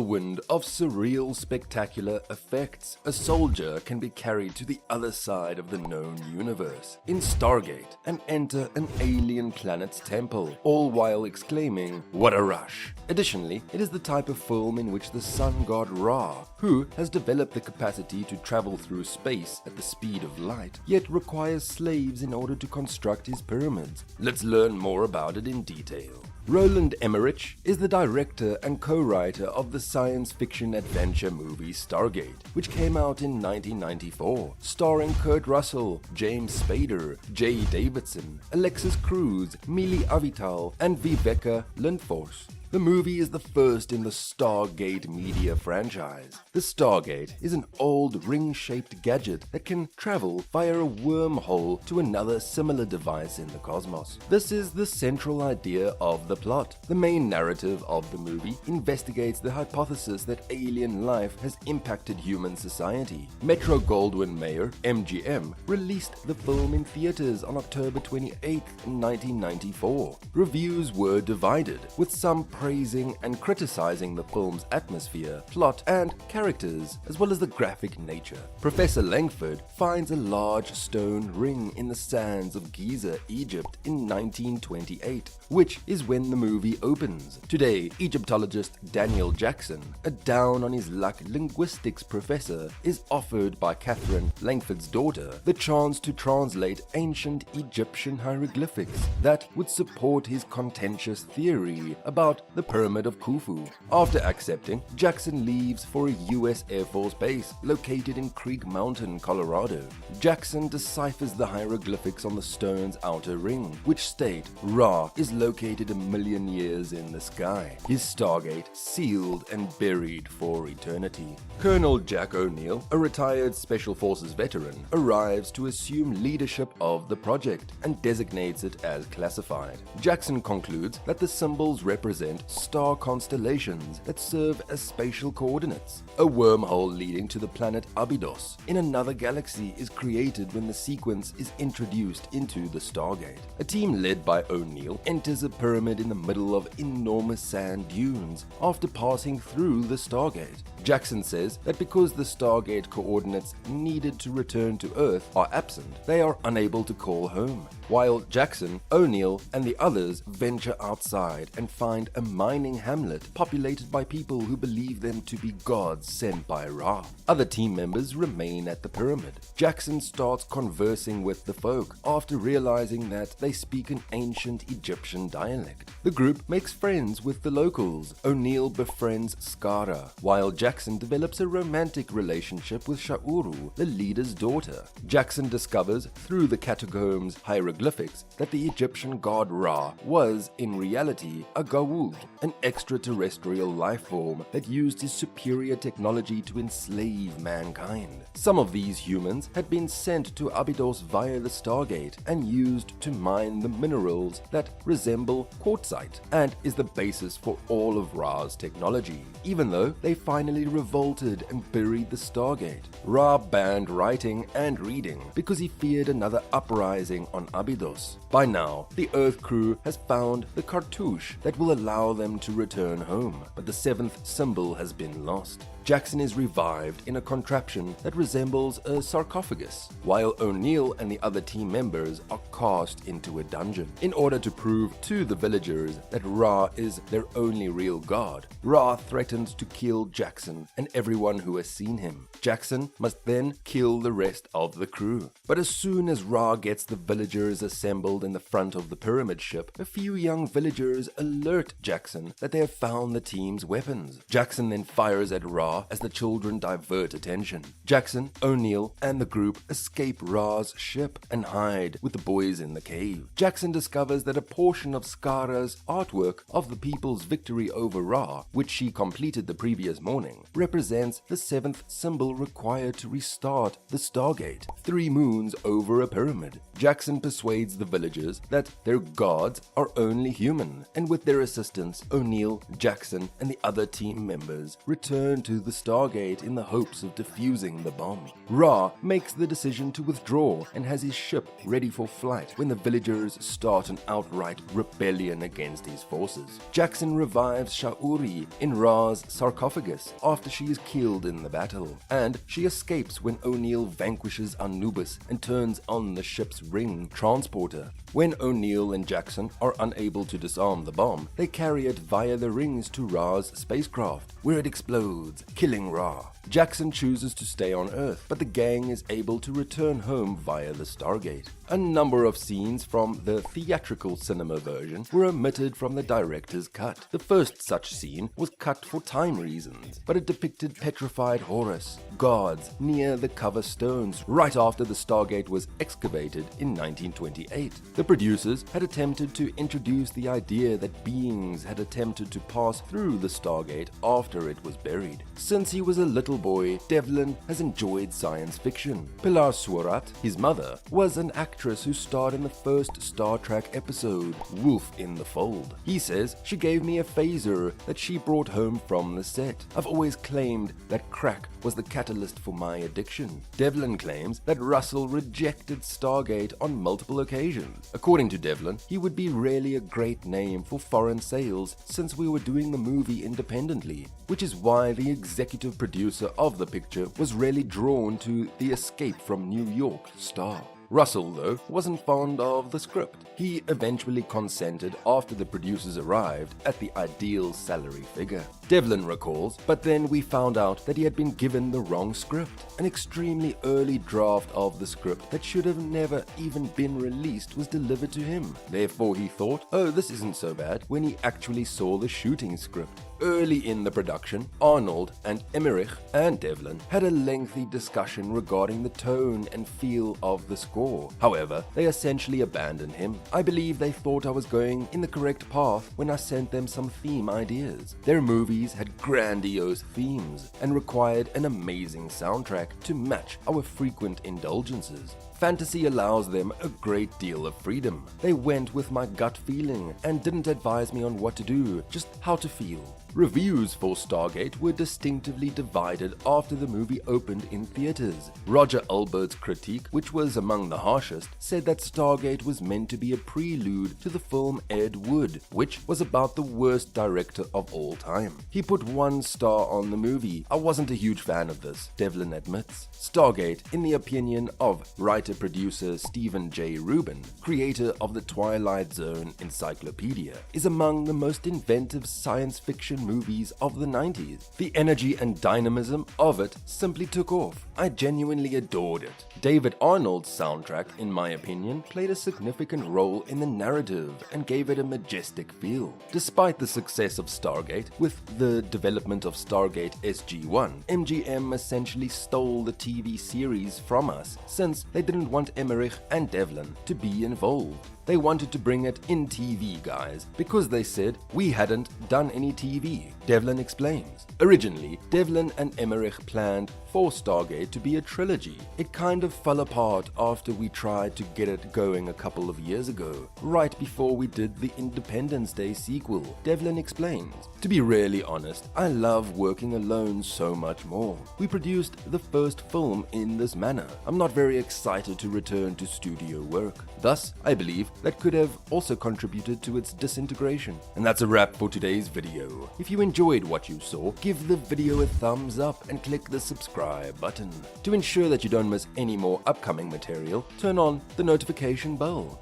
whirlwind of surreal, spectacular effects, a soldier can be carried to the other side of the known universe in Stargate and enter an alien planet's temple, all while exclaiming, "What a rush!" Additionally, it is the type of film in which the sun god Ra, who has developed the capacity to travel through space at the speed of light, yet requires slaves in order to construct his pyramids. Let's learn more about it in detail. Roland Emmerich is the director and co-writer of the science fiction adventure movie Stargate, which came out in 1994, starring Kurt Russell, James Spader, Jay Davidson, Alexis Cruz, Mili Avital, and Viveka Lindfors. The movie is the first in the Stargate media franchise. The Stargate is an old ring-shaped gadget that can travel via a wormhole to another similar device in the cosmos. This is the central idea of the plot. The main narrative of the movie investigates the hypothesis that alien life has impacted human society. Metro-Goldwyn-Mayer, MGM, released the film in theaters on October 28, 1994. Reviews were divided, with some praising and criticizing the film's atmosphere, plot, and characters, as well as the graphic nature. Professor Langford finds a large stone ring in the sands of Giza, Egypt in 1928, which is when the movie opens. Today, Egyptologist Daniel Jackson, a down-on-his-luck linguistics professor, is offered by Catherine, Langford's daughter, the chance to translate ancient Egyptian hieroglyphics that would support his contentious theory about the Pyramid of Khufu. After accepting, Jackson leaves for a U.S. Air Force base located in Creek Mountain, Colorado. Jackson deciphers the hieroglyphics on the stone's outer ring, which state Ra is located 1,000,000 years in the sky, his Stargate sealed and buried for eternity. Colonel Jack O'Neill, a retired Special Forces veteran, arrives to assume leadership of the project and designates it as classified. Jackson concludes that the symbols represent star constellations that serve as spatial coordinates. A wormhole leading to the planet Abydos in another galaxy is created when the sequence is introduced into the Stargate. A team led by O'Neill enters a pyramid in the middle of enormous sand dunes after passing through the Stargate. Jackson says that because the Stargate coordinates needed to return to Earth are absent, they are unable to call home. While Jackson, O'Neill, and the others venture outside and find a mining hamlet populated by people who believe them to be gods sent by Ra. Other team members remain at the pyramid. Jackson starts conversing with the folk after realizing that they speak an ancient Egyptian dialect. The group makes friends with the locals. O'Neill befriends Skara, while Jackson develops a romantic relationship with Shauru, the leader's daughter. Jackson discovers through the catacombs hieroglyphics that the Egyptian god Ra was, in reality, a Gawud, an extraterrestrial life form that used his superior technology to enslave mankind. Some of these humans had been sent to Abydos via the Stargate and used to mine the minerals that resemble quartzite and is the basis for all of Ra's technology. Even though they finally revolted and buried the Stargate, Ra banned writing and reading because he feared another uprising on Abydos. By now, the Earth crew has found the cartouche that will allow them to return home, but the seventh symbol has been lost. Jackson is revived in a contraption that resembles a sarcophagus, while O'Neill and the other team members are cast into a dungeon. In order to prove to the villagers that Ra is their only real god, Ra threatens to kill Jackson and everyone who has seen him. Jackson must then kill the rest of the crew. But as soon as Ra gets the villagers assembled in the front of the pyramid ship, a few young villagers alert Jackson that they have found the team's weapons. Jackson then fires at Ra as the children divert attention. Jackson, O'Neill, and the group escape Ra's ship and hide with the boys in the cave. Jackson discovers that a portion of Skara's artwork of the people's victory over Ra, which she completed the previous morning, represents the seventh symbol required to restart the Stargate, 3 moons over a pyramid. Jackson persuades persuades the villagers that their gods are only human, and with their assistance, O'Neill, Jackson, and the other team members return to the Stargate in the hopes of defusing the bomb. Ra makes the decision to withdraw and has his ship ready for flight when the villagers start an outright rebellion against his forces. Jackson revives Sha'uri in Ra's sarcophagus after she is killed in the battle, and she escapes when O'Neill vanquishes Anubis and turns on the ship's ring transporter. When O'Neill and Jackson are unable to disarm the bomb, they carry it via the rings to Ra's spacecraft, where it explodes, killing Ra. Jackson chooses to stay on Earth, but the gang is able to return home via the Stargate. A number of scenes from the theatrical cinema version were omitted from the director's cut. The first such scene was cut for time reasons, but it depicted petrified Horus, gods, near the cover stones right after the Stargate was excavated in 1928. The producers had attempted to introduce the idea that beings had attempted to pass through the Stargate after it was buried. Since he was a little boy, Devlin has enjoyed science fiction. Pilar Surat, his mother, was an actress who starred in the first Star Trek episode, Wolf in the Fold. He says, "She gave me a phaser that she brought home from the set. I've always claimed that crack was the catalyst for my addiction." Devlin claims that Russell rejected Stargate on multiple occasions. According to Devlin, he would be really a great name for foreign sales since we were doing the movie independently, which is why the executive producer of the picture was really drawn to the Escape from New York star. Russell, though, wasn't fond of the script. He eventually consented after the producers arrived at the ideal salary figure. Devlin recalls, "But then we found out that he had been given the wrong script. An extremely early draft of the script that should have never even been released was delivered to him. Therefore he thought, oh, this isn't so bad, when he actually saw the shooting script." Early in the production, Arnold and Emmerich and Devlin had a lengthy discussion regarding the tone and feel of the score. However, they essentially abandoned him. I believe they thought I was going in the correct path when I sent them some theme ideas. Their movies had grandiose themes and required an amazing soundtrack to match our frequent indulgences. Fantasy allows them a great deal of freedom. They went with my gut feeling and didn't advise me on what to do, just how to feel. Reviews for Stargate were distinctively divided after the movie opened in theaters. Roger Albert's critique, which was among the harshest, said that Stargate was meant to be a prelude to the film Ed Wood, which was about the worst director of all time. He put 1 star on the movie. "I wasn't a huge fan of this," Devlin admits. Stargate, in the opinion of writer-producer Stephen J. Rubin, creator of the Twilight Zone Encyclopedia, is among the most inventive science fiction movies of the 90s. The energy and dynamism of it simply took off. I genuinely adored it. David Arnold's soundtrack, in my opinion, played a significant role in the narrative and gave it a majestic feel. Despite the success of Stargate, with the development of Stargate SG-1, MGM essentially stole the TV series from us since they didn't want Emmerich and Devlin to be involved. They wanted to bring it in TV, guys, because they said we hadn't done any TV, Devlin explains. Originally, Devlin and Emmerich planned for Stargate to be a trilogy. It kind of fell apart after we tried to get it going a couple of years ago, right before we did the Independence Day sequel, Devlin explains. To be really honest, I love working alone so much more. We produced the first film in this manner. I'm not very excited to return to studio work. Thus, I believe that could have also contributed to its disintegration. And that's a wrap for today's video. If you enjoyed what you saw, give the video a thumbs up and click the subscribe button. To ensure that you don't miss any more upcoming material, turn on the notification bell.